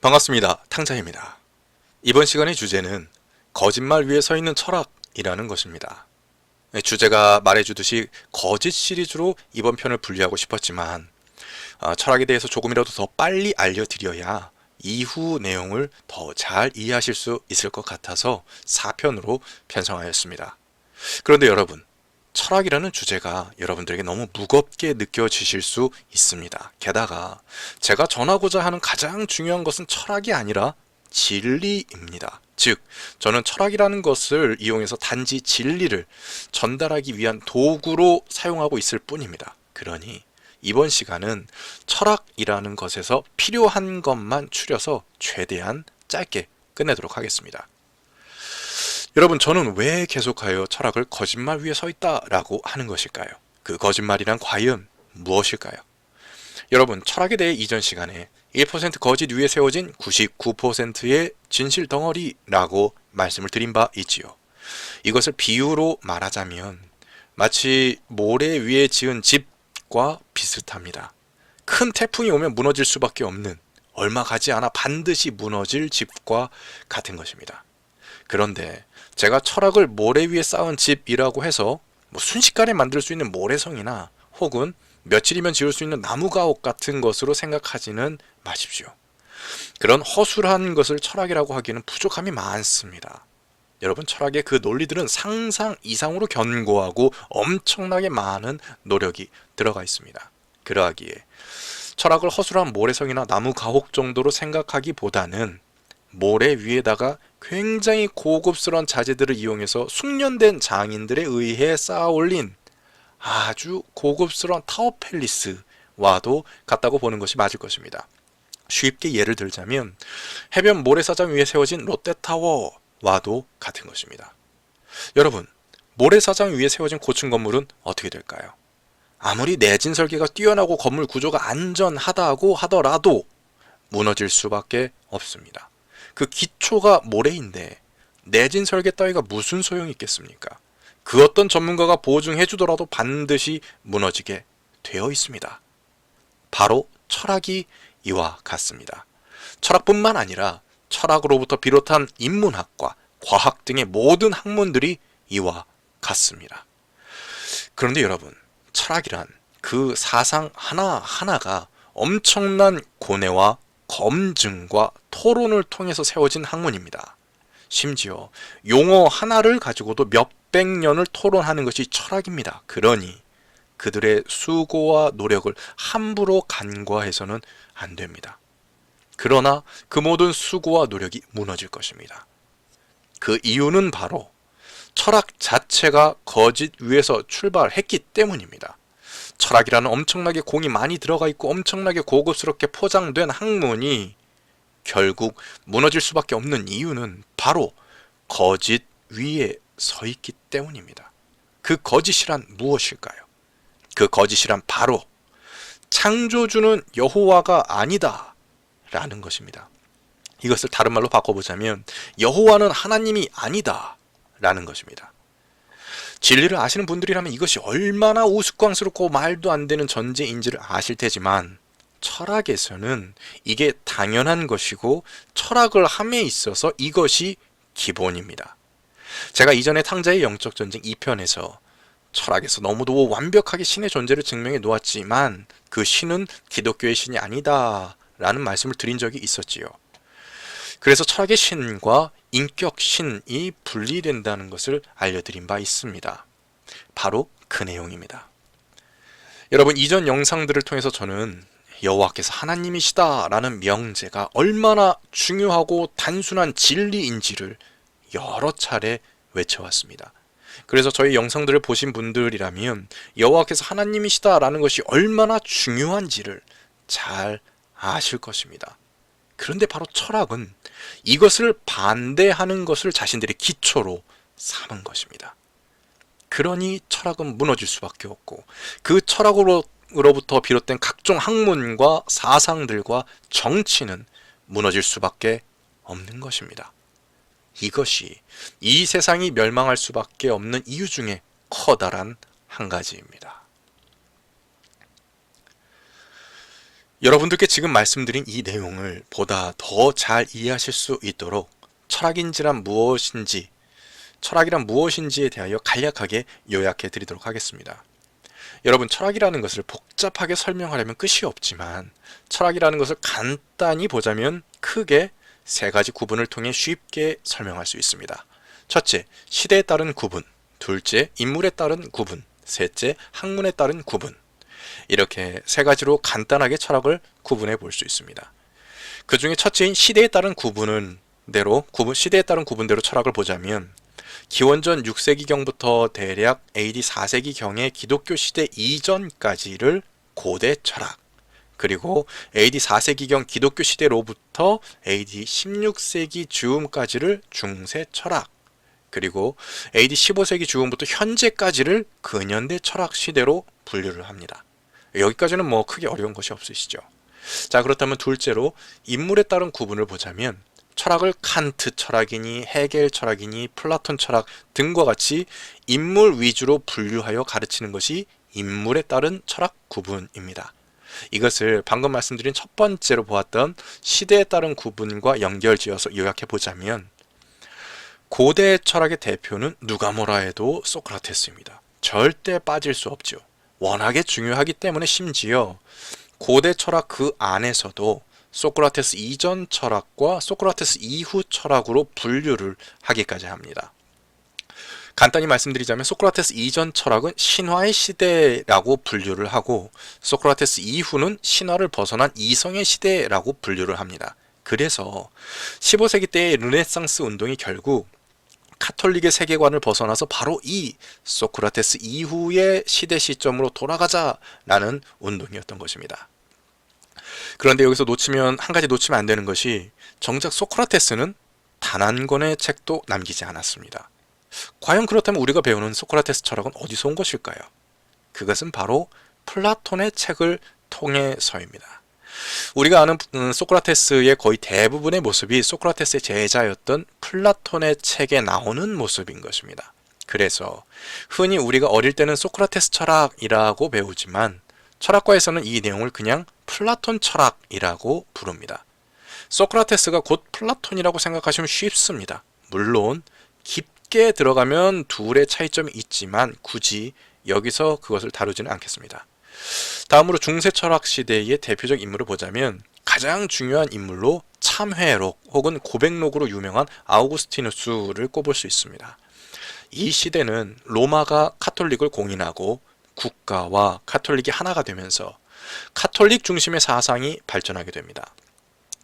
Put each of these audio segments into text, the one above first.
반갑습니다. 탕자입니다. 이번 시간의 주제는 거짓말 위에 서 있는 철학이라는 것입니다. 주제가 말해주듯이 거짓 시리즈로 이번 편을 분리하고 싶었지만 철학에 대해서 조금이라도 더 빨리 알려드려야 이후 내용을 더 잘 이해하실 수 있을 것 같아서 4편으로 편성하였습니다. 그런데 여러분, 철학이라는 주제가 여러분들에게 너무 무겁게 느껴지실 수 있습니다. 게다가 제가 전하고자 하는 가장 중요한 것은 철학이 아니라 진리입니다. 즉, 저는 철학이라는 것을 이용해서 단지 진리를 전달하기 위한 도구로 사용하고 있을 뿐입니다. 그러니 이번 시간은 철학이라는 것에서 필요한 것만 추려서 최대한 짧게 끝내도록 하겠습니다. 여러분, 저는 왜 계속하여 철학을 거짓말 위에 서 있다라고 하는 것일까요? 그 거짓말이란 과연 무엇일까요? 여러분, 철학에 대해 이전 시간에 1% 거짓 위에 세워진 99%의 진실 덩어리라고 말씀을 드린 바 있지요. 이것을 비유로 말하자면 마치 모래 위에 지은 집과 비슷합니다. 큰 태풍이 오면 무너질 수밖에 없는, 얼마 가지 않아 반드시 무너질 집과 같은 것입니다. 그런데 제가 철학을 모래 위에 쌓은 집이라고 해서 순식간에 만들 수 있는 모래성이나 혹은 며칠이면 지을 수 있는 나무가옥 같은 것으로 생각하지는 마십시오. 그런 허술한 것을 철학이라고 하기에는 부족함이 많습니다. 여러분, 철학의 그 논리들은 상상 이상으로 견고하고 엄청나게 많은 노력이 들어가 있습니다. 그러하기에 철학을 허술한 모래성이나 나무가옥 정도로 생각하기보다는 모래 위에다가 굉장히 고급스러운 자재들을 이용해서 숙련된 장인들에 의해 쌓아 올린 아주 고급스러운 타워팰리스와도 같다고 보는 것이 맞을 것입니다. 쉽게 예를 들자면 해변 모래사장 위에 세워진 롯데타워와도 같은 것입니다. 여러분, 모래사장 위에 세워진 고층 건물은 어떻게 될까요? 아무리 내진 설계가 뛰어나고 건물 구조가 안전하다고 하더라도 무너질 수밖에 없습니다. 그 기초가 모래인데 내진 설계 따위가 무슨 소용이 있겠습니까? 그 어떤 전문가가 보증해 주더라도 반드시 무너지게 되어 있습니다. 바로 철학이 이와 같습니다. 철학뿐만 아니라 철학으로부터 비롯한 인문학과 과학 등의 모든 학문들이 이와 같습니다. 그런데 여러분, 철학이란 그 사상 하나하나가 엄청난 고뇌와 검증과 토론을 통해서 세워진 학문입니다. 심지어 용어 하나를 가지고도 몇백 년을 토론하는 것이 철학입니다. 그러니 그들의 수고와 노력을 함부로 간과해서는 안 됩니다. 그러나 그 모든 수고와 노력이 무너질 것입니다. 그 이유는 바로 철학 자체가 거짓 위에서 출발했기 때문입니다. 철학이라는 엄청나게 공이 많이 들어가 있고 엄청나게 고급스럽게 포장된 학문이 결국 무너질 수밖에 없는 이유는 바로 거짓 위에 서 있기 때문입니다. 그 거짓이란 무엇일까요? 그 거짓이란 바로 창조주는 여호와가 아니다 라는 것입니다. 이것을 다른 말로 바꿔보자면 여호와는 하나님이 아니다 라는 것입니다. 진리를 아시는 분들이라면 이것이 얼마나 우스꽝스럽고 말도 안 되는 전제인지를 아실 테지만 철학에서는 이게 당연한 것이고 철학을 함에 있어서 이것이 기본입니다. 제가 이전에 탕자의 영적 전쟁 2편에서 철학에서 너무도 완벽하게 신의 존재를 증명해 놓았지만 그 신은 기독교의 신이 아니다 라는 말씀을 드린 적이 있었지요. 그래서 철학의 신과 인격 신이 분리된다는 것을 알려드린 바 있습니다. 바로 그 내용입니다. 여러분, 이전 영상들을 통해서 저는 여호와께서 하나님이시다 라는 명제가 얼마나 중요하고 단순한 진리인지를 여러 차례 외쳐왔습니다. 그래서 저희 영상들을 보신 분들이라면 여호와께서 하나님이시다 라는 것이 얼마나 중요한지를 잘 아실 것입니다. 그런데 바로 철학은 이것을 반대하는 것을 자신들의 기초로 삼은 것입니다. 그러니 철학은 무너질 수밖에 없고 그 철학으로부터 비롯된 각종 학문과 사상들과 정치는 무너질 수밖에 없는 것입니다. 이것이 이 세상이 멸망할 수밖에 없는 이유 중에 커다란 한 가지입니다. 여러분들께 지금 말씀드린 이 내용을 보다 더 잘 이해하실 수 있도록 철학이란 무엇인지에 대하여 간략하게 요약해 드리도록 하겠습니다. 여러분, 철학이라는 것을 복잡하게 설명하려면 끝이 없지만 철학이라는 것을 간단히 보자면 크게 세 가지 구분을 통해 쉽게 설명할 수 있습니다. 첫째, 시대에 따른 구분. 둘째, 인물에 따른 구분. 셋째, 학문에 따른 구분. 이렇게 세 가지로 간단하게 철학을 구분해 볼 수 있습니다. 그 중에 첫째인 시대에 따른 구분대로 철학을 보자면 기원전 6세기경부터 대략 AD 4세기경의 기독교 시대 이전까지를 고대 철학, 그리고 AD 4세기경 기독교 시대로부터 AD 16세기 즈음까지를 중세 철학, 그리고 AD 15세기 즈음부터 현재까지를 근현대 철학 시대로 분류를 합니다. 여기까지는 뭐 크게 어려운 것이 없으시죠? 자, 그렇다면 둘째로 인물에 따른 구분을 보자면 철학을 칸트 철학이니 헤겔 철학이니 플라톤 철학 등과 같이 인물 위주로 분류하여 가르치는 것이 인물에 따른 철학 구분입니다. 이것을 방금 말씀드린 첫 번째로 보았던 시대에 따른 구분과 연결지어서 요약해 보자면 고대 철학의 대표는 누가 뭐라 해도 소크라테스입니다. 절대 빠질 수 없죠. 워낙에 중요하기 때문에 심지어 고대 철학 그 안에서도 소크라테스 이전 철학과 소크라테스 이후 철학으로 분류를 하기까지 합니다. 간단히 말씀드리자면 소크라테스 이전 철학은 신화의 시대라고 분류를 하고 소크라테스 이후는 신화를 벗어난 이성의 시대라고 분류를 합니다. 그래서 15세기 때의 르네상스 운동이 결국 카톨릭의 세계관을 벗어나서 바로 이 소크라테스 이후의 시대 시점으로 돌아가자라는 운동이었던 것입니다. 그런데 여기서 한 가지 놓치면 안 되는 것이 정작 소크라테스는 단 한 권의 책도 남기지 않았습니다. 과연 그렇다면 우리가 배우는 소크라테스 철학은 어디서 온 것일까요? 그것은 바로 플라톤의 책을 통해서입니다. 우리가 아는 소크라테스의 거의 대부분의 모습이 소크라테스의 제자였던 플라톤의 책에 나오는 모습인 것입니다. 그래서 흔히 우리가 어릴 때는 소크라테스 철학이라고 배우지만 철학과에서는 이 내용을 그냥 플라톤 철학이라고 부릅니다. 소크라테스가 곧 플라톤이라고 생각하시면 쉽습니다. 물론 깊게 들어가면 둘의 차이점이 있지만 굳이 여기서 그것을 다루지는 않겠습니다. 다음으로 중세 철학 시대의 대표적 인물을 보자면 가장 중요한 인물로 참회록 혹은 고백록으로 유명한 아우구스티누스를 꼽을 수 있습니다. 이 시대는 로마가 카톨릭을 공인하고 국가와 카톨릭이 하나가 되면서 카톨릭 중심의 사상이 발전하게 됩니다.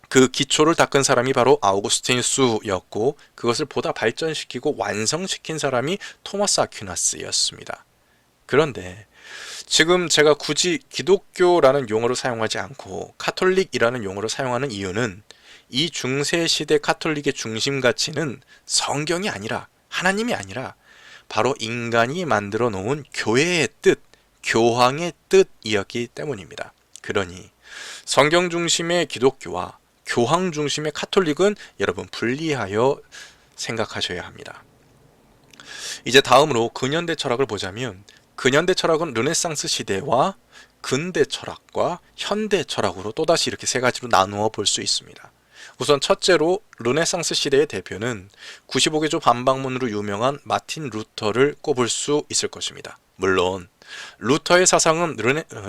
그 기초를 닦은 사람이 바로 아우구스티누스였고 그것을 보다 발전시키고 완성시킨 사람이 토마스 아퀴나스였습니다. 그런데 지금 제가 굳이 기독교라는 용어를 사용하지 않고 카톨릭이라는 용어를 사용하는 이유는 이 중세시대 카톨릭의 중심 가치는 성경이 아니라 하나님이 아니라 바로 인간이 만들어 놓은 교회의 뜻, 교황의 뜻이었기 때문입니다. 그러니 성경 중심의 기독교와 교황 중심의 카톨릭은 여러분 분리하여 생각하셔야 합니다. 이제 다음으로 근현대 철학을 보자면 근현대 철학은 르네상스 시대와 근대 철학과 현대 철학으로 또다시 이렇게 세 가지로 나누어 볼 수 있습니다. 우선 첫째로 르네상스 시대의 대표는 95개조 반박문으로 유명한 마틴 루터를 꼽을 수 있을 것입니다. 물론 루터의 사상은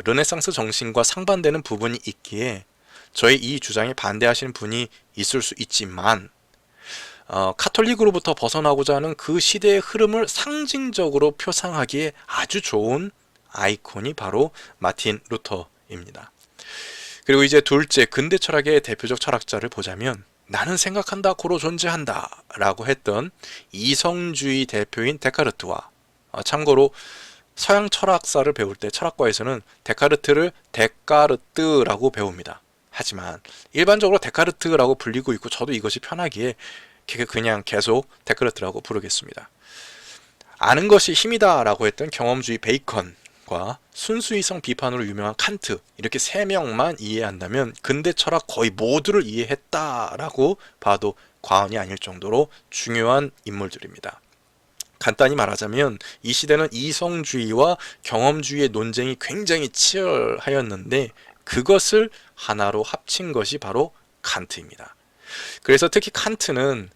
르네상스 정신과 상반되는 부분이 있기에 저희 이 주장에 반대하시는 분이 있을 수 있지만 카톨릭으로부터 벗어나고자 하는 그 시대의 흐름을 상징적으로 표상하기에 아주 좋은 아이콘이 바로 마틴 루터입니다. 그리고 이제 둘째, 근대 철학의 대표적 철학자를 보자면 나는 생각한다 고로 존재한다 라고 했던 이성주의 대표인 데카르트와 참고로 서양 철학사를 배울 때 철학과에서는 데카르트를 데카르트라고 배웁니다. 하지만 일반적으로 데카르트라고 불리고 있고 저도 이것이 편하기에 그냥 계속 데카르트라고 부르겠습니다. 아는 것이 힘이다 라고 했던 경험주의 베이컨과 순수이성 비판으로 유명한 칸트, 이렇게 세 명만 이해한다면 근대 철학 거의 모두를 이해했다라고 봐도 과언이 아닐 정도로 중요한 인물들입니다. 간단히 말하자면 이 시대는 이성주의와 경험주의의 논쟁이 굉장히 치열하였는데 그것을 하나로 합친 것이 바로 칸트입니다. 그래서 특히 칸트는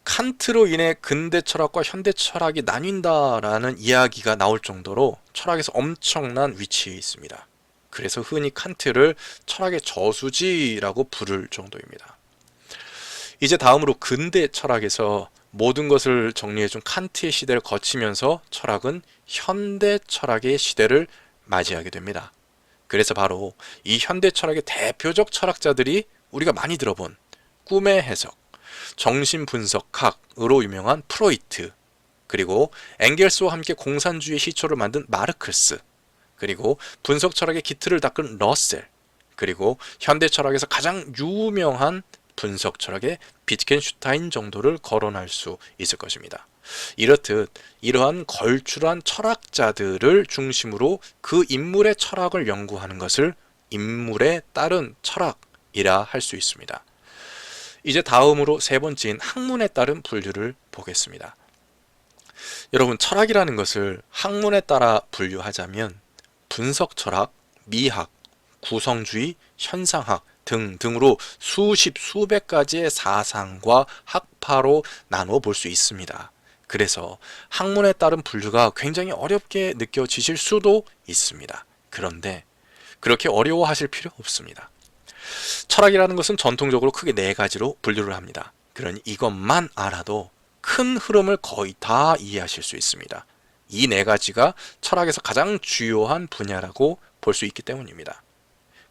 칸트로 인해 근대 철학과 현대 철학이 나뉜다라는 이야기가 나올 정도로 철학에서 엄청난 위치에 있습니다. 그래서 흔히 칸트를 철학의 저수지라고 부를 정도입니다. 이제 다음으로 근대 철학에서 모든 것을 정리해준 칸트의 시대를 거치면서 철학은 현대 철학의 시대를 맞이하게 됩니다. 그래서 바로 이 현대 철학의 대표적 철학자들이 우리가 많이 들어본 꿈의 해석, 정신분석학으로 유명한 프로이트, 그리고 엥겔스와 함께 공산주의 시초를 만든 마르크스, 그리고 분석 철학의 기틀을 닦은 러셀, 그리고 현대 철학에서 가장 유명한 분석 철학의 비트겐슈타인 정도를 거론할 수 있을 것입니다. 이렇듯 이러한 걸출한 철학자들을 중심으로 그 인물의 철학을 연구하는 것을 인물에 따른 철학이라 할 수 있습니다. 이제 다음으로 세 번째인 학문에 따른 분류를 보겠습니다. 여러분, 철학이라는 것을 학문에 따라 분류하자면 분석 철학, 미학, 구성주의, 현상학 등등으로 수십 수백 가지의 사상과 학파로 나누어 볼 수 있습니다. 그래서 학문에 따른 분류가 굉장히 어렵게 느껴지실 수도 있습니다. 그런데 그렇게 어려워하실 필요 없습니다. 철학이라는 것은 전통적으로 크게 네 가지로 분류를 합니다. 그러니 이것만 알아도 큰 흐름을 거의 다 이해하실 수 있습니다. 이 네 가지가 철학에서 가장 주요한 분야라고 볼 수 있기 때문입니다.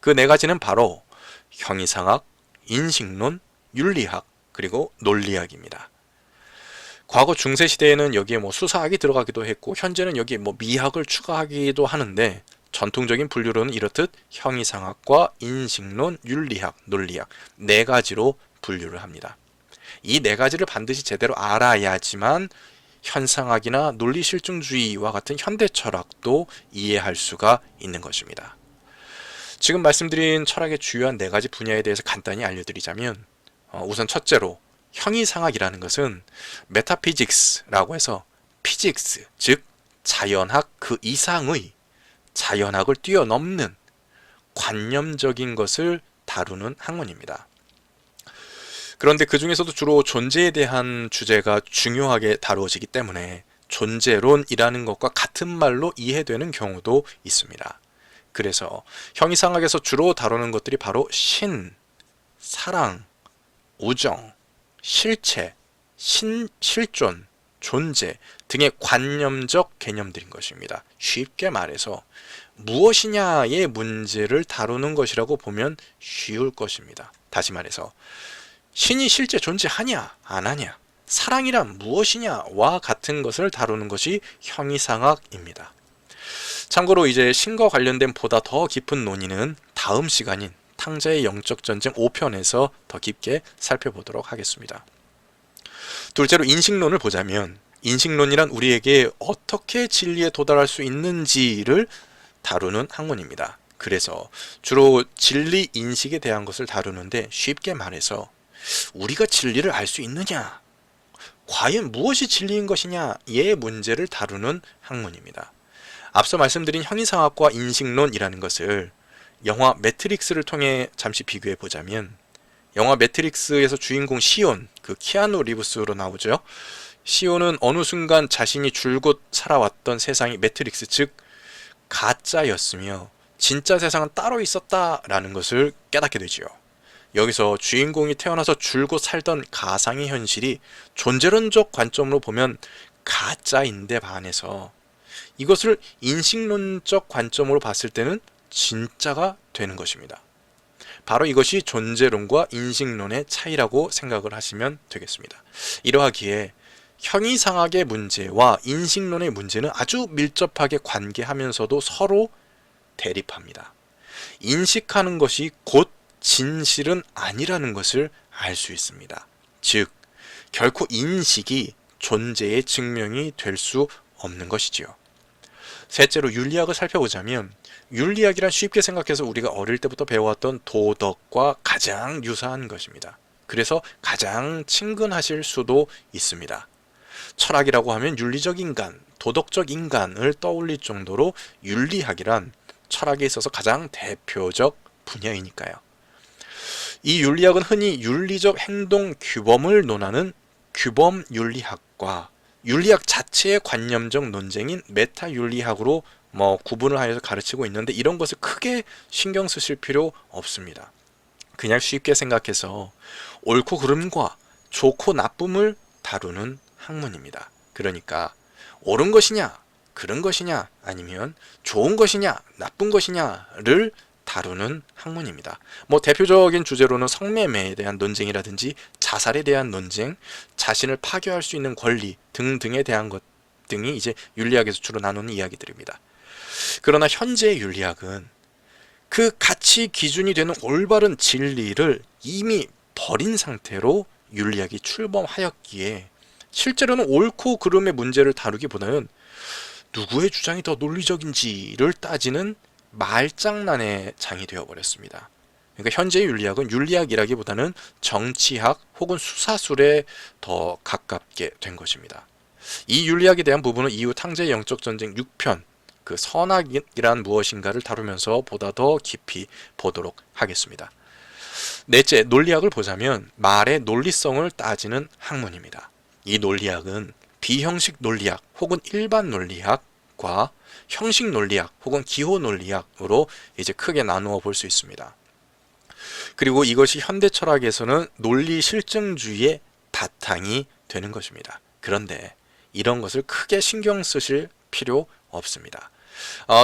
그 네 가지는 바로 형이상학, 인식론, 윤리학, 그리고 논리학입니다. 과거 중세시대에는 여기에 수사학이 들어가기도 했고, 현재는 여기에 미학을 추가하기도 하는데, 전통적인 분류로는 이렇듯 형이상학과 인식론, 윤리학, 논리학 네 가지로 분류를 합니다. 이 네 가지를 반드시 제대로 알아야지만 현상학이나 논리실증주의와 같은 현대 철학도 이해할 수가 있는 것입니다. 지금 말씀드린 철학의 주요한 네 가지 분야에 대해서 간단히 알려드리자면, 우선 첫째로 형이상학이라는 것은 메타피직스라고 해서 피직스, 즉 자연학 그 이상의 자연학을 뛰어넘는 관념적인 것을 다루는 학문입니다. 그런데 그 중에서도 주로 존재에 대한 주제가 중요하게 다루어지기 때문에 존재론이라는 것과 같은 말로 이해되는 경우도 있습니다. 그래서 형이상학에서 주로 다루는 것들이 바로 신, 사랑, 우정, 실체, 실존, 존재 등의 관념적 개념들인 것입니다. 쉽게 말해서 무엇이냐의 문제를 다루는 것이라고 보면 쉬울 것입니다. 다시 말해서 신이 실제 존재하냐 안 하냐, 사랑이란 무엇이냐와 같은 것을 다루는 것이 형이상학입니다. 참고로 이제 신과 관련된 보다 더 깊은 논의는 다음 시간인 탕자의 영적 전쟁 5편에서 더 깊게 살펴보도록 하겠습니다. 둘째로 인식론을 보자면, 인식론이란 우리에게 어떻게 진리에 도달할 수 있는지를 다루는 학문입니다. 그래서 주로 진리 인식에 대한 것을 다루는데, 쉽게 말해서 우리가 진리를 알 수 있느냐, 과연 무엇이 진리인 것이냐의 문제를 다루는 학문입니다. 앞서 말씀드린 형이상학과 인식론이라는 것을 영화 매트릭스를 통해 잠시 비교해 보자면, 영화 매트릭스에서 주인공 시온, 그 키아누 리브스로 나오죠. 시온은 어느 순간 자신이 줄곧 살아왔던 세상이 매트릭스, 즉 가짜였으며 진짜 세상은 따로 있었다라는 것을 깨닫게 되지요. 여기서 주인공이 태어나서 줄곧 살던 가상의 현실이 존재론적 관점으로 보면 가짜인데 반해서 이것을 인식론적 관점으로 봤을 때는 진짜가 되는 것입니다. 바로 이것이 존재론과 인식론의 차이라고 생각을 하시면 되겠습니다. 이러하기에 형이상학의 문제와 인식론의 문제는 아주 밀접하게 관계하면서도 서로 대립합니다. 인식하는 것이 곧 진실은 아니라는 것을 알 수 있습니다. 즉, 결코 인식이 존재의 증명이 될 수 없는 것이지요. 셋째로 윤리학을 살펴보자면, 윤리학이란 쉽게 생각해서 우리가 어릴 때부터 배워왔던 도덕과 가장 유사한 것입니다. 그래서 가장 친근하실 수도 있습니다. 철학이라고 하면 윤리적 인간, 도덕적 인간을 떠올릴 정도로 윤리학이란 철학에 있어서 가장 대표적 분야이니까요. 이 윤리학은 흔히 윤리적 행동 규범을 논하는 규범 윤리학과 윤리학 자체의 관념적 논쟁인 메타 윤리학으로 구분을 하여서 가르치고 있는데, 이런 것을 크게 신경 쓰실 필요 없습니다. 그냥 쉽게 생각해서 옳고 그름과 좋고 나쁨을 다루는 학문입니다. 그러니까 옳은 것이냐, 그른 것이냐, 아니면 좋은 것이냐, 나쁜 것이냐를 다루는 학문입니다. 대표적인 주제로는 성매매에 대한 논쟁이라든지 자살에 대한 논쟁, 자신을 파괴할 수 있는 권리 등등에 대한 것 등이 이제 윤리학에서 주로 나누는 이야기들입니다. 그러나 현재의 윤리학은 그 가치 기준이 되는 올바른 진리를 이미 버린 상태로 윤리학이 출범하였기에, 실제로는 옳고 그름의 문제를 다루기보다는 누구의 주장이 더 논리적인지를 따지는 말장난의 장이 되어버렸습니다. 그러니까 현재의 윤리학은 윤리학이라기보다는 정치학 혹은 수사술에 더 가깝게 된 것입니다. 이 윤리학에 대한 부분은 이후 탕제의 영적 전쟁 6편 그 선악이란 무엇인가를 다루면서 보다 더 깊이 보도록 하겠습니다. 넷째, 논리학을 보자면 말의 논리성을 따지는 학문입니다. 이 논리학은 비형식 논리학 혹은 일반 논리학과 형식 논리학 혹은 기호 논리학으로 이제 크게 나누어 볼 수 있습니다. 그리고 이것이 현대 철학에서는 논리 실증주의의 바탕이 되는 것입니다. 그런데 이런 것을 크게 신경 쓰실 필요 없습니다.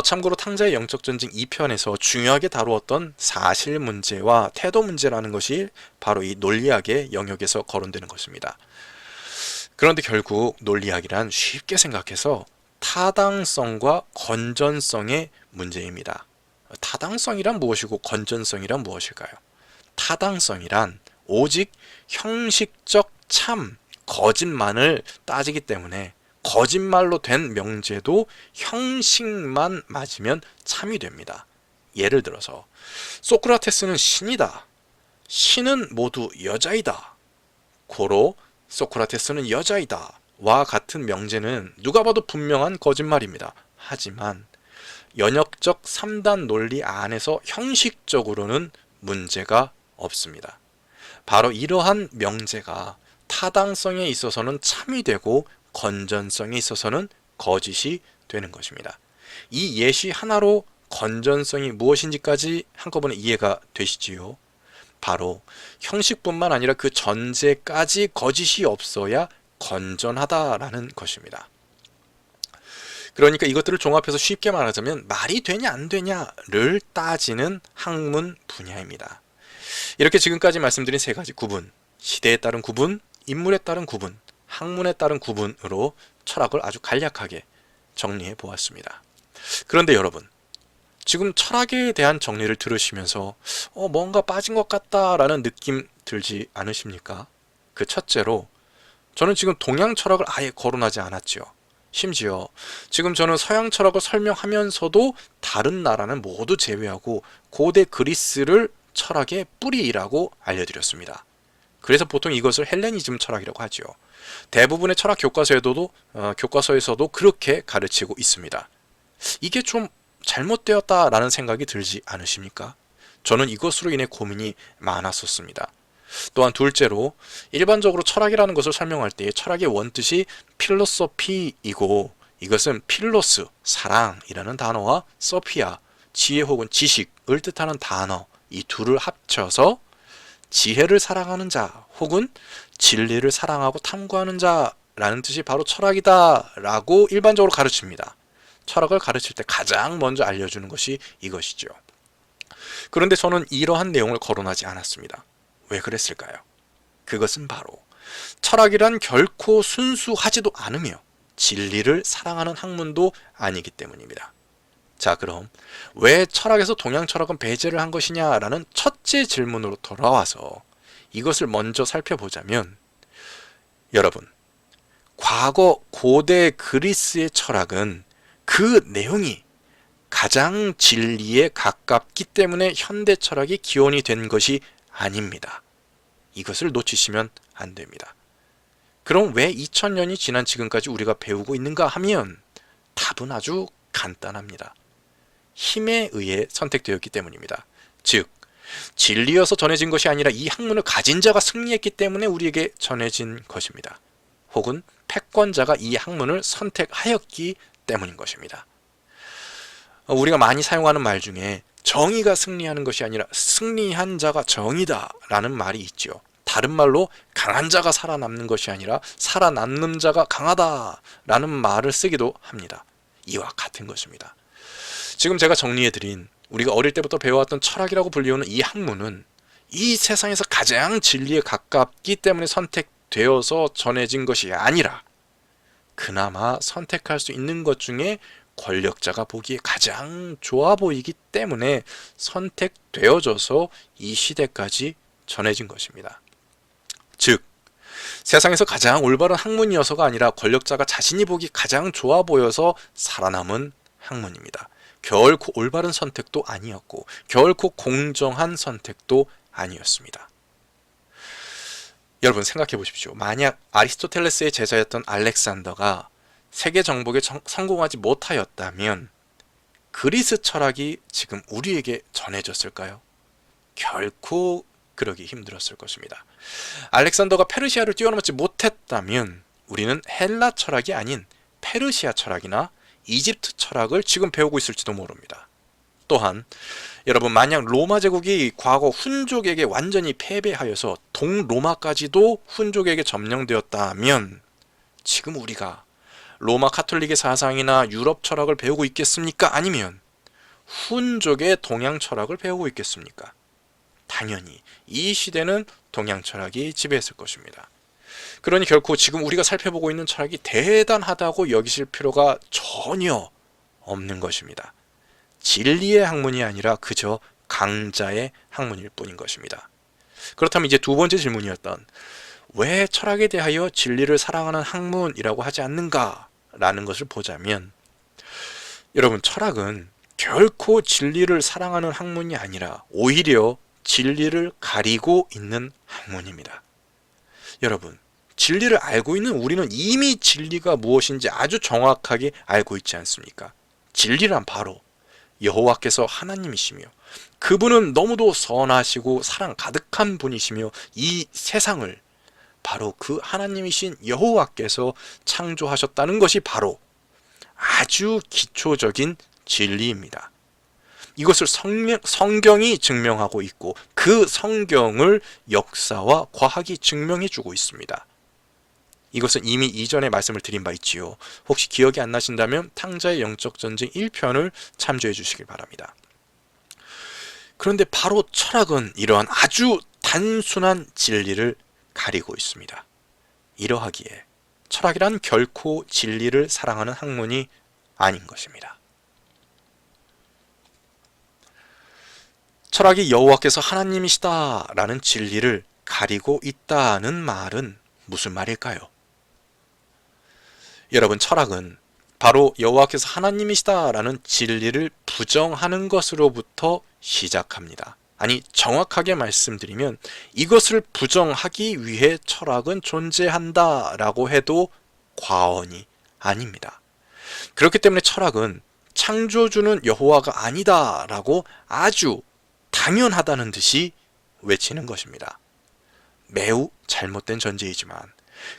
참고로 탕자의 영적 전쟁 2편에서 중요하게 다루었던 사실 문제와 태도 문제라는 것이 바로 이 논리학의 영역에서 거론되는 것입니다. 그런데 결국 논리학이란 쉽게 생각해서 타당성과 건전성의 문제입니다. 타당성이란 무엇이고 건전성이란 무엇일까요? 타당성이란 오직 형식적 참, 거짓만을 따지기 때문에 거짓말로 된 명제도 형식만 맞으면 참이 됩니다. 예를 들어서 소크라테스는 신이다. 신은 모두 여자이다. 고로 소크라테스는 여자이다. 와 같은 명제는 누가 봐도 분명한 거짓말입니다. 하지만 연역적 3단 논리 안에서 형식적으로는 문제가 없습니다. 바로 이러한 명제가 타당성에 있어서는 참이 되고 건전성에 있어서는 거짓이 되는 것입니다. 이 예시 하나로 건전성이 무엇인지까지 한꺼번에 이해가 되시지요? 바로 형식뿐만 아니라 그 전제까지 거짓이 없어야 건전하다라는 것입니다. 그러니까 이것들을 종합해서 쉽게 말하자면 말이 되냐 안 되냐를 따지는 학문 분야입니다. 이렇게 지금까지 말씀드린 세 가지 구분, 시대에 따른 구분, 인물에 따른 구분, 학문에 따른 구분으로 철학을 아주 간략하게 정리해 보았습니다. 그런데 여러분, 지금 철학에 대한 정리를 들으시면서 뭔가 빠진 것 같다라는 느낌 들지 않으십니까? 그 첫째로 저는 지금 동양 철학을 아예 거론하지 않았죠. 심지어 지금 저는 서양 철학을 설명하면서도 다른 나라는 모두 제외하고 고대 그리스를 철학의 뿌리라고 알려드렸습니다. 그래서 보통 이것을 헬레니즘 철학이라고 하죠. 대부분의 철학 교과서에서도 그렇게 가르치고 있습니다. 이게 좀 잘못되었다라는 생각이 들지 않으십니까? 저는 이것으로 인해 고민이 많았었습니다. 또한 둘째로 일반적으로 철학이라는 것을 설명할 때 철학의 원뜻이 필로소피이고, 이것은 필로스, 사랑이라는 단어와 소피아, 지혜 혹은 지식을 뜻하는 단어, 이 둘을 합쳐서 지혜를 사랑하는 자 혹은 진리를 사랑하고 탐구하는 자라는 뜻이 바로 철학이다 라고 일반적으로 가르칩니다. 철학을 가르칠 때 가장 먼저 알려주는 것이 이것이죠. 그런데 저는 이러한 내용을 거론하지 않았습니다. 왜 그랬을까요? 그것은 바로 철학이란 결코 순수하지도 않으며 진리를 사랑하는 학문도 아니기 때문입니다. 자, 그럼 왜 철학에서 동양 철학은 배제를 한 것이냐라는 첫째 질문으로 돌아와서 이것을 먼저 살펴보자면, 여러분, 과거 고대 그리스의 철학은 그 내용이 가장 진리에 가깝기 때문에 현대 철학이 기원이 된 것이 아닙니다. 이것을 놓치시면 안 됩니다. 그럼 왜 2000년이 지난 지금까지 우리가 배우고 있는가 하면 답은 아주 간단합니다. 힘에 의해 선택되었기 때문입니다. 즉, 진리여서 전해진 것이 아니라 이 학문을 가진 자가 승리했기 때문에 우리에게 전해진 것입니다. 혹은 패권자가 이 학문을 선택하였기 때문인 것입니다. 우리가 많이 사용하는 말 중에 정의가 승리하는 것이 아니라 승리한 자가 정의다 라는 말이 있죠. 다른 말로 강한 자가 살아남는 것이 아니라 살아남는 자가 강하다 라는 말을 쓰기도 합니다. 이와 같은 것입니다. 지금 제가 정리해드린 우리가 어릴 때부터 배워왔던 철학이라고 불리우는 이 학문은 이 세상에서 가장 진리에 가깝기 때문에 선택되어서 전해진 것이 아니라 그나마 선택할 수 있는 것 중에 권력자가 보기에 가장 좋아 보이기 때문에 선택되어져서 이 시대까지 전해진 것입니다. 즉, 세상에서 가장 올바른 학문이어서가 아니라 권력자가 자신이 보기 가장 좋아 보여서 살아남은 학문입니다. 결코 올바른 선택도 아니었고 결코 공정한 선택도 아니었습니다. 여러분 생각해 보십시오. 만약 아리스토텔레스의 제자였던 알렉산더가 세계 정복에 성공하지 못하였다면 그리스 철학이 지금 우리에게 전해졌을까요? 결코 그러기 힘들었을 것입니다. 알렉산더가 페르시아를 뛰어넘지 못했다면 우리는 헬라 철학이 아닌 페르시아 철학이나 이집트 철학을 지금 배우고 있을지도 모릅니다. 또한 여러분, 만약 로마 제국이 과거 훈족에게 완전히 패배하여서 동로마까지도 훈족에게 점령되었다면 지금 우리가 로마 카톨릭의 사상이나 유럽 철학을 배우고 있겠습니까? 아니면 훈족의 동양 철학을 배우고 있겠습니까? 당연히 이 시대는 동양 철학이 지배했을 것입니다. 그러니 결코 지금 우리가 살펴보고 있는 철학이 대단하다고 여기실 필요가 전혀 없는 것입니다. 진리의 학문이 아니라 그저 강자의 학문일 뿐인 것입니다. 그렇다면 이제 두 번째 질문이었던 왜 철학에 대하여 진리를 사랑하는 학문이라고 하지 않는가? 라는 것을 보자면 여러분, 철학은 결코 진리를 사랑하는 학문이 아니라 오히려 진리를 가리고 있는 학문입니다. 여러분, 진리를 알고 있는 우리는 이미 진리가 무엇인지 아주 정확하게 알고 있지 않습니까? 진리란 바로 여호와께서 하나님이시며 그분은 너무도 선하시고 사랑 가득한 분이시며 이 세상을 바로 그 하나님이신 여호와께서 창조하셨다는 것이 바로 아주 기초적인 진리입니다. 이것을 성경이 증명하고 있고 그 성경을 역사와 과학이 증명해주고 있습니다. 이것은 이미 이전에 말씀을 드린 바 있지요. 혹시 기억이 안 나신다면 탕자의 영적 전쟁 1편을 참조해 주시길 바랍니다. 그런데 바로 철학은 이러한 아주 단순한 진리를 가리고 있습니다. 이러하기에 철학이란 결코 진리를 사랑하는 학문이 아닌 것입니다. 철학이 여호와께서 하나님이시다 라는 진리를 가리고 있다는 말은 무슨 말일까요? 여러분, 철학은 바로 여호와께서 하나님이시다 라는 진리를 부정하는 것으로부터 시작합니다. 아니, 정확하게 말씀드리면 이것을 부정하기 위해 철학은 존재한다 라고 해도 과언이 아닙니다. 그렇기 때문에 철학은 창조주는 여호와가 아니다 라고 아주 당연하다는 듯이 외치는 것입니다. 매우 잘못된 전제이지만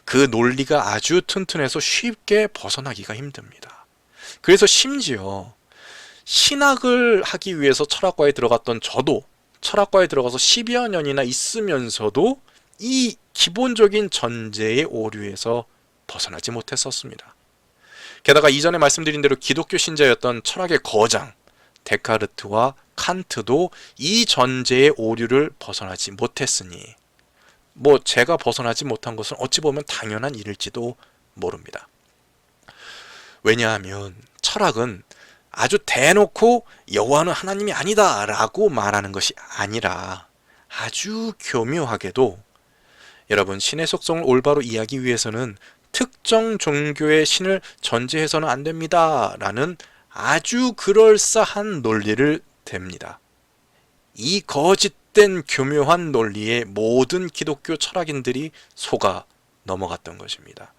그 논리가 아주 튼튼해서 쉽게 벗어나기가 힘듭니다. 그래서 심지어 신학을 하기 위해서 철학과에 들어갔던 저도 철학과에 들어가서 10여 년이나 있으면서도 이 기본적인 전제의 오류에서 벗어나지 못했었습니다. 게다가 이전에 말씀드린 대로 기독교 신자였던 철학의 거장 데카르트와 칸트도 이 전제의 오류를 벗어나지 못했으니 제가 벗어나지 못한 것은 어찌 보면 당연한 일일지도 모릅니다. 왜냐하면 철학은 아주 대놓고 여호와는 하나님이 아니다 라고 말하는 것이 아니라 아주 교묘하게도 여러분, 신의 속성을 올바로 이해하기 위해서는 특정 종교의 신을 전제해서는 안 됩니다 라는 아주 그럴싸한 논리를 댑니다. 이 거짓된 교묘한 논리에 모든 기독교 철학인들이 속아 넘어갔던 것입니다.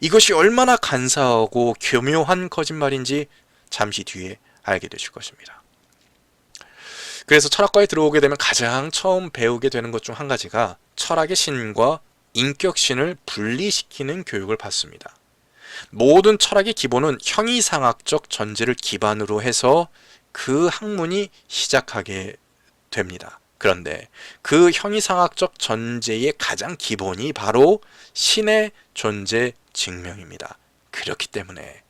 이것이 얼마나 간사하고 교묘한 거짓말인지 잠시 뒤에 알게 되실 것입니다. 그래서 철학과에 들어오게 되면 가장 처음 배우게 되는 것 중 한 가지가 철학의 신과 인격신을 분리시키는 교육을 받습니다. 모든 철학의 기본은 형이상학적 전제를 기반으로 해서 그 학문이 시작하게 됩니다. 그런데 그 형이상학적 전제의 가장 기본이 바로 신의 존재 증명입니다. 그렇기 때문에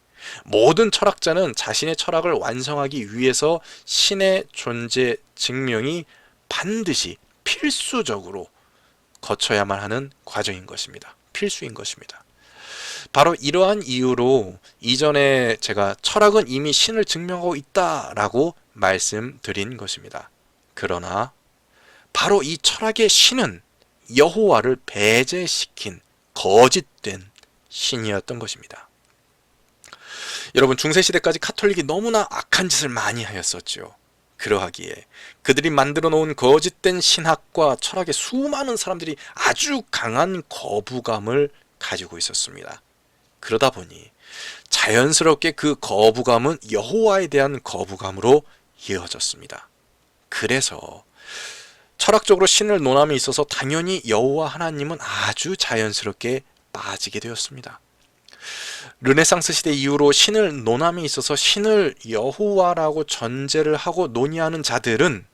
모든 철학자는 자신의 철학을 완성하기 위해서 신의 존재 증명이 반드시 필수적으로 거쳐야만 하는 과정인 것입니다. 필수인 것입니다. 바로 이러한 이유로 이전에 제가 철학은 이미 신을 증명하고 있다라고 말씀드린 것입니다. 그러나 바로 이 철학의 신은 여호와를 배제시킨 거짓된 신이었던 것입니다. 여러분, 중세시대까지 카톨릭이 너무나 악한 짓을 많이 하였었죠. 그러하기에 그들이 만들어 놓은 거짓된 신학과 철학에 수많은 사람들이 아주 강한 거부감을 가지고 있었습니다. 그러다 보니 자연스럽게 그 거부감은 여호와에 대한 거부감으로 이어졌습니다. 그래서 철학적으로 신을 논함에 있어서 당연히 여호와 하나님은 아주 자연스럽게 빠지게 되었습니다. 르네상스 시대 이후로 신을 논함에 있어서 신을 여호와라고 전제를 하고 논의하는 자들은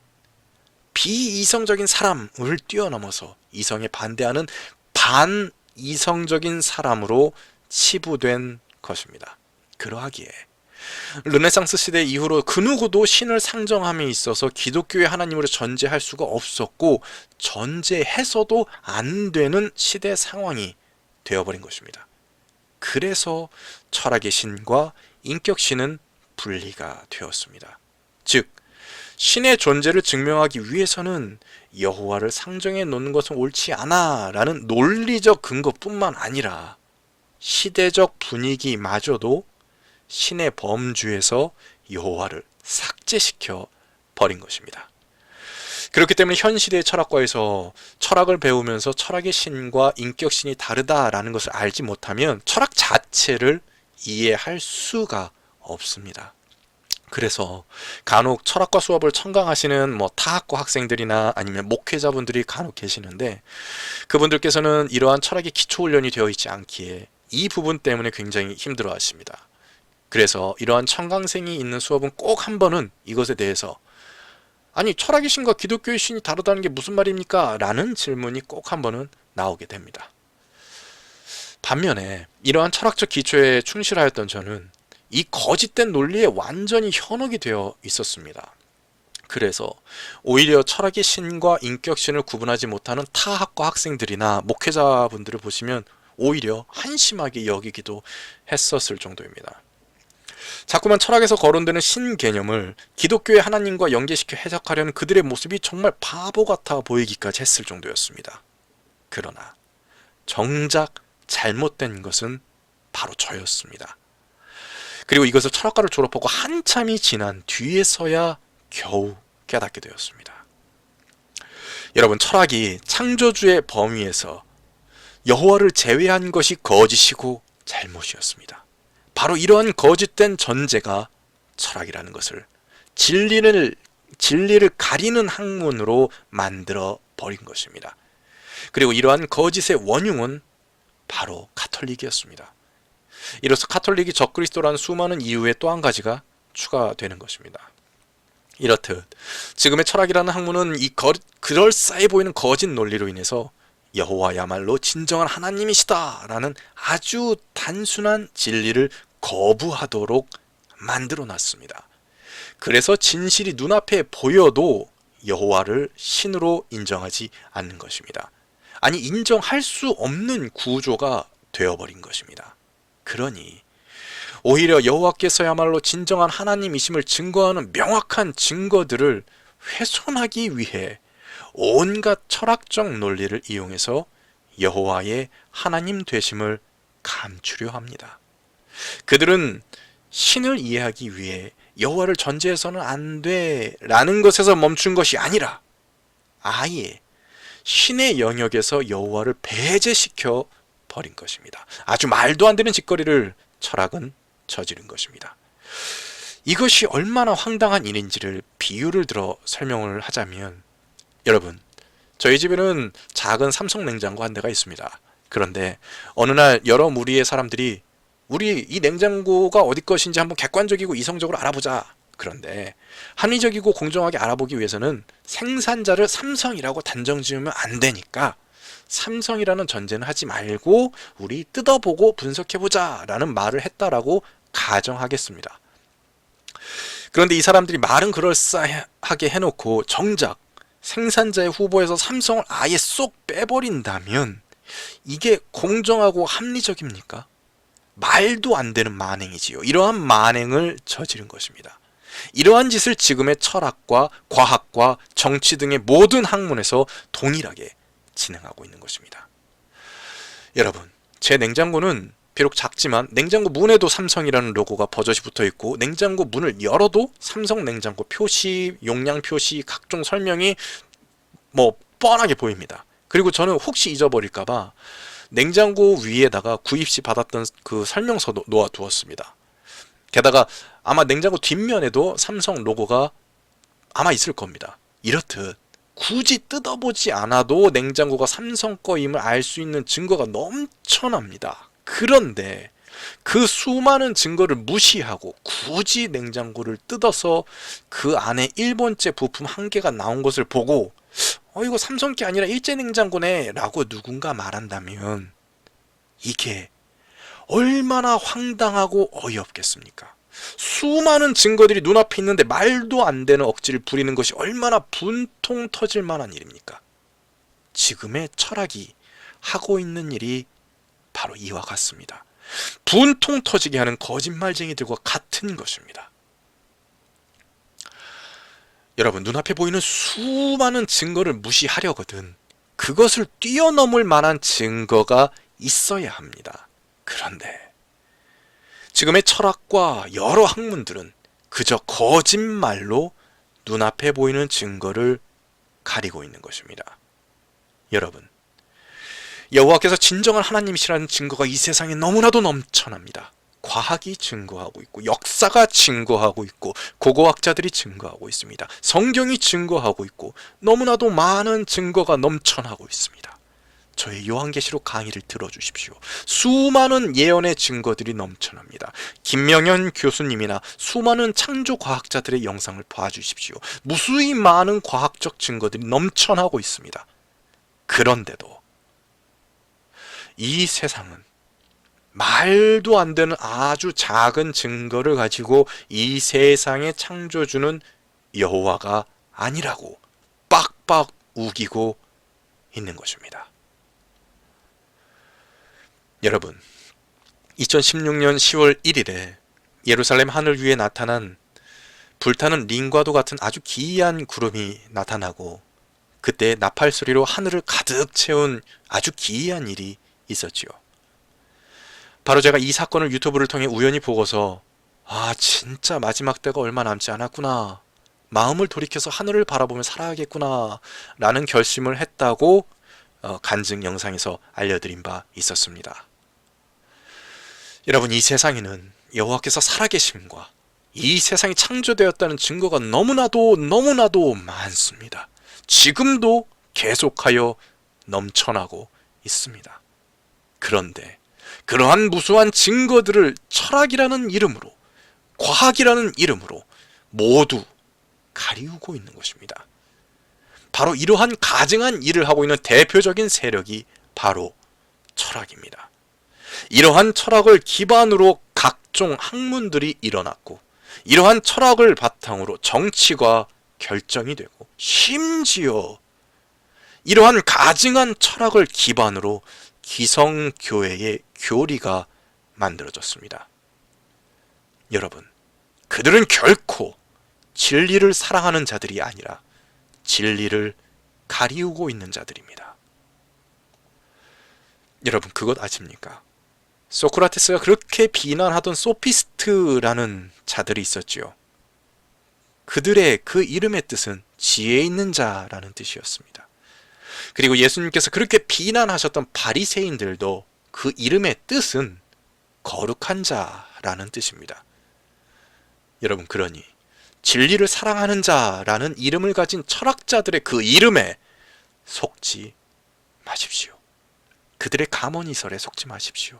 비이성적인 사람을 뛰어넘어서 이성에 반대하는 반이성적인 사람으로 치부된 것입니다. 그러하기에 르네상스 시대 이후로 그 누구도 신을 상정함에 있어서 기독교의 하나님으로 전제할 수가 없었고 전제해서도 안 되는 시대 상황이 되어버린 것입니다. 그래서 철학의 신과 인격신은 분리가 되었습니다. 즉 신의 존재를 증명하기 위해서는 여호와를 상정해 놓는 것은 옳지 않아 라는 논리적 근거뿐만 아니라 시대적 분위기마저도 신의 범주에서 여호와를 삭제시켜 버린 것입니다. 그렇기 때문에 현 시대의 철학과에서 철학을 배우면서 철학의 신과 인격신이 다르다라는 것을 알지 못하면 철학 자체를 이해할 수가 없습니다. 그래서 간혹 철학과 수업을 청강하시는 타학과 학생들이나 아니면 목회자분들이 간혹 계시는데 그분들께서는 이러한 철학의 기초 훈련이 되어 있지 않기에 이 부분 때문에 굉장히 힘들어 하십니다. 그래서 이러한 청강생이 있는 수업은 꼭 한 번은 이것에 대해서 아니 철학의 신과 기독교의 신이 다르다는 게 무슨 말입니까? 라는 질문이 꼭 한 번은 나오게 됩니다. 반면에 이러한 철학적 기초에 충실하였던 저는 이 거짓된 논리에 완전히 현혹이 되어 있었습니다. 그래서 오히려 철학의 신과 인격신을 구분하지 못하는 타학과 학생들이나 목회자분들을 보시면 오히려 한심하게 여기기도 했었을 정도입니다. 자꾸만 철학에서 거론되는 신 개념을 기독교의 하나님과 연계시켜 해석하려는 그들의 모습이 정말 바보 같아 보이기까지 했을 정도였습니다. 그러나 정작 잘못된 것은 바로 저였습니다. 그리고 이것을 철학과를 졸업하고 한참이 지난 뒤에서야 겨우 깨닫게 되었습니다. 여러분, 철학이 창조주의 범위에서 여호와를 제외한 것이 거짓이고 잘못이었습니다. 바로 이러한 거짓된 전제가 철학이라는 것을 진리를 가리는 학문으로 만들어 버린 것입니다. 그리고 이러한 거짓의 원흉은 바로 카톨릭이었습니다. 이로써 카톨릭이 적그리스도라는 수많은 이유에 또 한 가지가 추가되는 것입니다. 이렇듯 지금의 철학이라는 학문은 이 그럴싸해 보이는 거짓 논리로 인해서 여호와야말로 진정한 하나님이시다 라는 아주 단순한 진리를 거부하도록 만들어 놨습니다. 그래서 진실이 눈앞에 보여도 여호와를 신으로 인정하지 않는 것입니다. 아니, 인정할 수 없는 구조가 되어버린 것입니다. 그러니 오히려 여호와께서야말로 진정한 하나님이심을 증거하는 명확한 증거들을 훼손하기 위해 온갖 철학적 논리를 이용해서 여호와의 하나님 되심을 감추려 합니다. 그들은 신을 이해하기 위해 여호와를 전제해서는 안 돼라는 것에서 멈춘 것이 아니라 아예 신의 영역에서 여호와를 배제시켜 버린 것입니다. 아주 말도 안 되는 짓거리를 철학은 저지른 것입니다. 이것이 얼마나 황당한 일인지를 비유를 들어 설명을 하자면, 여러분, 저희 집에는 작은 삼성 냉장고 한 대가 있습니다. 그런데 어느 날 여러 무리의 사람들이 우리 이 냉장고가 어디 것인지 한번 객관적이고 이성적으로 알아보자. 그런데 합리적이고 공정하게 알아보기 위해서는 생산자를 삼성이라고 단정 지으면 안 되니까 삼성이라는 전제는 하지 말고 우리 뜯어보고 분석해보자 라는 말을 했다라고 가정하겠습니다. 그런데 이 사람들이 말은 그럴싸하게 해놓고 정작 생산자의 후보에서 삼성을 아예 쏙 빼버린다면 이게 공정하고 합리적입니까? 말도 안 되는 만행이지요. 이러한 만행을 저지른 것입니다. 이러한 짓을 지금의 철학과 과학과 정치 등의 모든 학문에서 동일하게 진행하고 있는 것입니다. 여러분, 제 냉장고는 비록 작지만 냉장고 문에도 삼성이라는 로고가 버젓이 붙어 있고, 냉장고 문을 열어도 삼성 냉장고 표시, 용량 표시, 각종 설명이 뻔하게 보입니다. 그리고 저는 혹시 잊어버릴까봐 냉장고 위에다가 구입 시 받았던 그 설명서도 놓아두었습니다. 게다가 아마 냉장고 뒷면에도 삼성 로고가 아마 있을 겁니다. 이렇듯 굳이 뜯어보지 않아도 냉장고가 삼성 거임을 알 수 있는 증거가 넘쳐납니다. 그런데 그 수많은 증거를 무시하고 굳이 냉장고를 뜯어서 그 안에 1번째 부품 한 개가 나온 것을 보고 이거 삼성 게 아니라 일제 냉장고네 라고 누군가 말한다면 이게 얼마나 황당하고 어이없겠습니까? 수많은 증거들이 눈앞에 있는데 말도 안 되는 억지를 부리는 것이 얼마나 분통 터질 만한 일입니까? 지금의 철학이 하고 있는 일이 바로 이와 같습니다. 분통 터지게 하는 거짓말쟁이들과 같은 것입니다. 여러분, 눈앞에 보이는 수많은 증거를 무시하려거든 그것을 뛰어넘을 만한 증거가 있어야 합니다. 그런데 지금의 철학과 여러 학문들은 그저 거짓말로 눈앞에 보이는 증거를 가리고 있는 것입니다. 여러분, 여호와께서 진정한 하나님이시라는 증거가 이 세상에 너무나도 넘쳐납니다. 과학이 증거하고 있고, 역사가 증거하고 있고, 고고학자들이 증거하고 있습니다. 성경이 증거하고 있고, 너무나도 많은 증거가 넘쳐나고 있습니다. 저의 요한계시록 강의를 들어주십시오. 수많은 예언의 증거들이 넘쳐납니다. 김명현 교수님이나 수많은 창조과학자들의 영상을 봐주십시오. 무수히 많은 과학적 증거들이 넘쳐나고 있습니다. 그런데도 이 세상은 말도 안 되는 아주 작은 증거를 가지고 이 세상의 창조주는 여호와가 아니라고 빡빡 우기고 있는 것입니다. 여러분, 2016년 10월 1일에 예루살렘 하늘 위에 나타난 불타는 링과도 같은 아주 기이한 구름이 나타나고, 그때 나팔 소리로 하늘을 가득 채운 아주 기이한 일이 있었지요. 바로 제가 이 사건을 유튜브를 통해 우연히 보고서 진짜 마지막 때가 얼마 남지 않았구나, 마음을 돌이켜서 하늘을 바라보며 살아야겠구나 라는 결심을 했다고 간증 영상에서 알려드린 바 있었습니다. 여러분, 이 세상에는 여호와께서 살아계심과 이 세상이 창조되었다는 증거가 너무나도 많습니다. 지금도 계속하여 넘쳐나고 있습니다. 그런데 그러한 무수한 증거들을 철학이라는 이름으로, 과학이라는 이름으로 모두 가리우고 있는 것입니다. 바로 이러한 가증한 일을 하고 있는 대표적인 세력이 바로 철학입니다. 이러한 철학을 기반으로 각종 학문들이 일어났고, 이러한 철학을 바탕으로 정치가 결정이 되고, 심지어 이러한 가증한 철학을 기반으로 기성교회의 교리가 만들어졌습니다. 여러분, 그들은 결코 진리를 사랑하는 자들이 아니라 진리를 가리우고 있는 자들입니다. 여러분, 그것 아십니까? 소크라테스가 그렇게 비난하던 소피스트라는 자들이 있었지요. 그들의 그 이름의 뜻은 지혜 있는 자라는 뜻이었습니다. 그리고 예수님께서 그렇게 비난하셨던 바리새인들도 그 이름의 뜻은 거룩한 자라는 뜻입니다. 여러분, 그러니 진리를 사랑하는 자라는 이름을 가진 철학자들의 그 이름에 속지 마십시오. 그들의 감언이설에 속지 마십시오.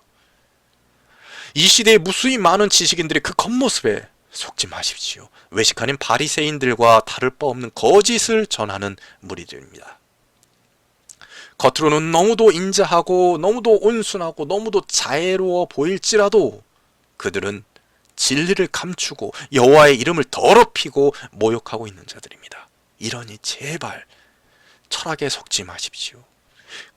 이 시대에 무수히 많은 지식인들의 그 겉모습에 속지 마십시오. 외식하는 바리새인들과 다를 바 없는 거짓을 전하는 무리들입니다. 겉으로는 너무도 인자하고 너무도 온순하고 너무도 자애로워 보일지라도 그들은 진리를 감추고 여호와의 이름을 더럽히고 모욕하고 있는 자들입니다. 이러니 제발 철학에 속지 마십시오.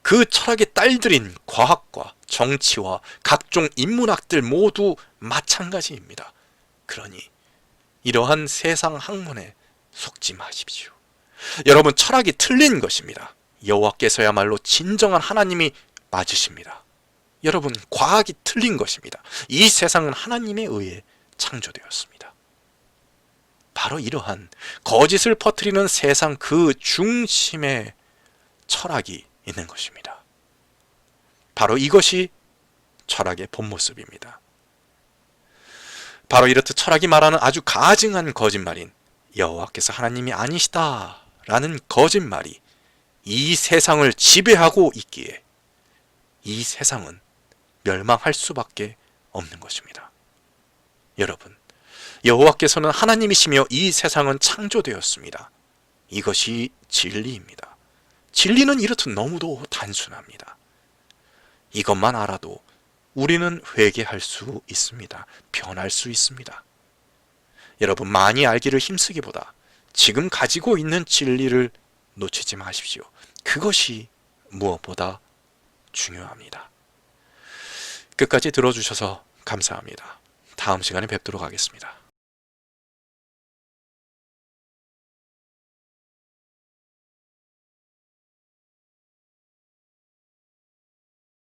그 철학의 딸들인 과학과 정치와 각종 인문학들 모두 마찬가지입니다. 그러니 이러한 세상 학문에 속지 마십시오. 여러분, 철학이 틀린 것입니다. 여호와께서야말로 진정한 하나님이 맞으십니다. 여러분, 과학이 틀린 것입니다. 이 세상은 하나님에 의해 창조되었습니다. 바로 이러한 거짓을 퍼뜨리는 세상 그 중심에 철학이 있는 것입니다. 바로 이것이 철학의 본 모습입니다. 바로 이렇듯 철학이 말하는 아주 가증한 거짓말인 여호와께서 하나님이 아니시다 라는 거짓말이 이 세상을 지배하고 있기에 이 세상은 멸망할 수밖에 없는 것입니다. 여러분, 여호와께서는 하나님이시며 이 세상은 창조되었습니다. 이것이 진리입니다. 진리는 이렇듯 너무도 단순합니다. 이것만 알아도 우리는 회개할 수 있습니다. 변할 수 있습니다. 여러분, 많이 알기를 힘쓰기보다 지금 가지고 있는 진리를 놓치지 마십시오. 그것이 무엇보다 중요합니다. 끝까지 들어주셔서 감사합니다. 다음 시간에 뵙도록 하겠습니다.